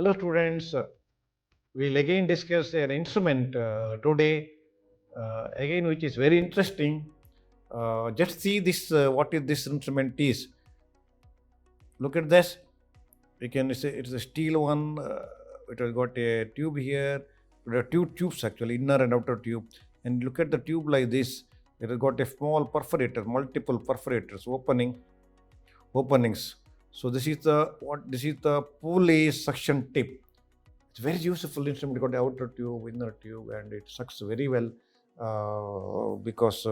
Hello students, we'll again discuss an instrument today, again which is very interesting. Just see this, what is this instrument is. Look at this. We can say it's a steel one. It has got a tube here. There are two tubes actually, inner and outer tube. And look at the tube like this. It has got a small perforator, multiple perforators, openings. So this is the Poole suction tip. It's very useful instrument. Got the outer tube, inner tube, and it sucks very well because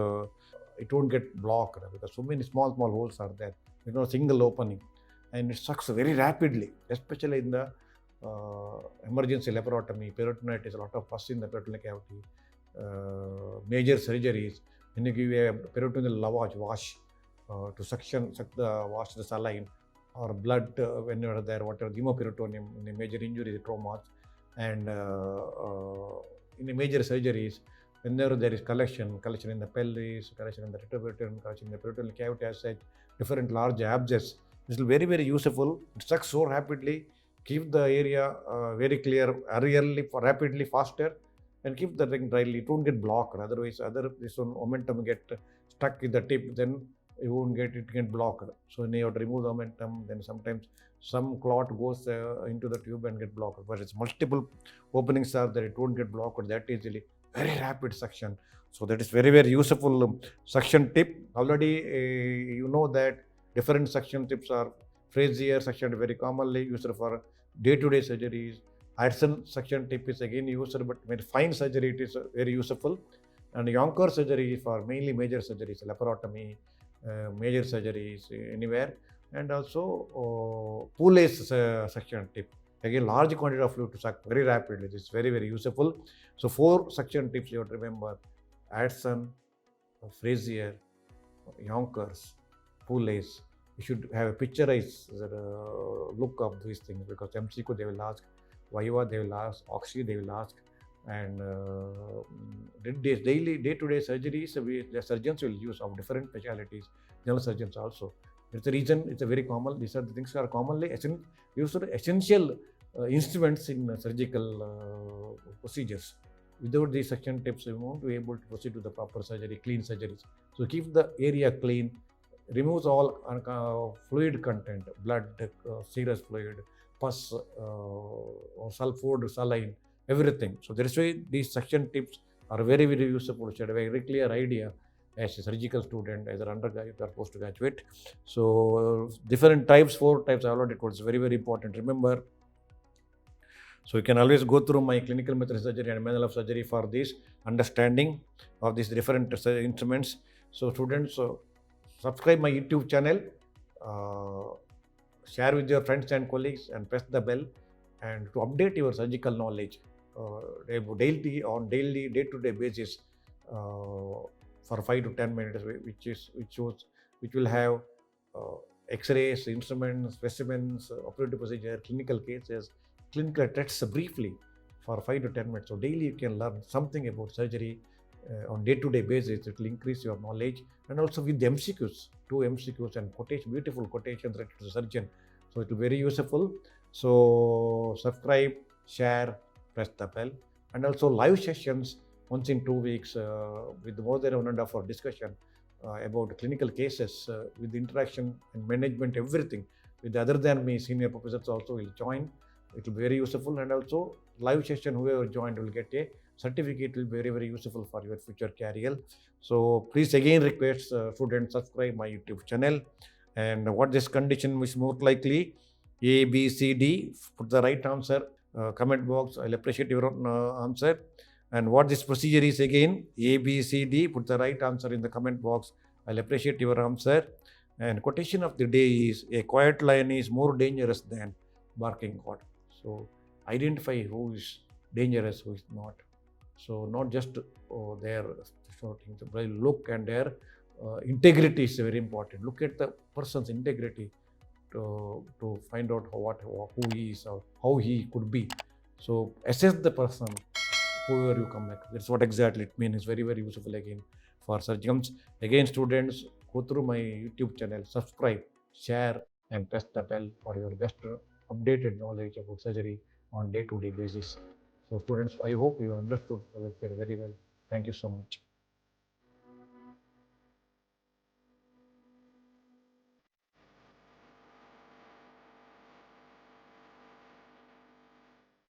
it won't get blocked because so many small holes are there. Single opening, and it sucks very rapidly, especially in the emergency laparotomy, peritonitis, a lot of pus in the peritoneal cavity, major surgeries. When you give a peritoneal lavage wash to wash the saline or blood when you are there, whatever the hemoperitoneum in the major injuries, traumas, and in the major surgeries, whenever there is collection in the pelvis, collection in the retroperitoneum, collection in the peritoneal cavity as such, different large abscess. This is very useful. It sucks so rapidly, keep the area very clear, rapidly, faster, and keep the ring dryly. It won't get blocked. Otherwise, this one momentum get stuck in the tip, then you won't get blocked. So you have to remove the momentum. Then sometimes some clot goes into the tube and get blocked. But it's multiple openings are there. It won't get blocked that easily. Very rapid suction. So that is very useful suction tip. Already you know that different suction tips are FRCS suction very commonly used for day-to-day surgeries. Addison suction tip is again used, but when fine surgery it is very useful. And Yonker surgery for mainly major surgeries, laparotomy, major surgeries anywhere, and also Poole's suction tip. Again, large quantity of fluid to suck very rapidly. This is very useful. So 4 suction tips you have to remember: Addison, FRCS, Yonkers, Poole's. You should have a picturized look of these things because MCQ they will ask, Viva they will ask, Oxy they will ask, and day-to-day surgeries the surgeons will use of different specialties, general surgeons also. It's the reason it's a very common. These are the things that are commonly used essential instruments in surgical procedures. Without these suction tips, we won't be able to proceed to the proper surgery, clean surgeries. So keep the area clean, removes all fluid content, blood, serous fluid, pus, sulfur, saline, everything. So that is why these suction tips are very useful. You should have a very clear idea as a surgical student, as an undergraduate or postgraduate. So different types, 4 types I already told. It's very important. Remember, so you can always go through my clinical method surgery and manual of surgery for this understanding of these different instruments. So students, subscribe my YouTube channel, share with your friends and colleagues, and press the bell, and to update your surgical knowledge daily day-to-day basis for 5 to 10 minutes, which will have X-rays, instruments, specimens, operative procedure, clinical cases, clinical tests briefly for 5 to 10 minutes. So daily you can learn something about surgery on day-to-day basis. It will increase your knowledge, and also with the MCQs, 2 MCQs and beautiful quotations related to the surgeon. So it will be very useful. So subscribe, share, press the bell, and also live sessions once in 2 weeks with more than 1.5 hour discussion about clinical cases with interaction and management, everything. With other than me, senior professors also will join. It will be very useful, and also live session, whoever joined will get a certificate. Will be very useful for your future career. So please again request students subscribe my YouTube channel. And what this condition is more likely, A, B, C, D. Put the right answer. Comment box. I'll appreciate your answer. And what this procedure is again, A, B, C, D. Put the right answer in the comment box. I'll appreciate your answer. And quotation of the day is: a quiet lion is more dangerous than barking god. So identify who is dangerous, who is not. So not just their shouting, but look, and their integrity is very important. Look at the person's integrity to find out who he is or how he could be. So assess the person, whoever you come back. That's what exactly it means. It's very useful again for surgeons. Again, students, go through my YouTube channel, subscribe, share, and press the bell for your best updated knowledge about surgery on day-to-day basis. So students, I hope you understood the lecture very well. Thank you so much.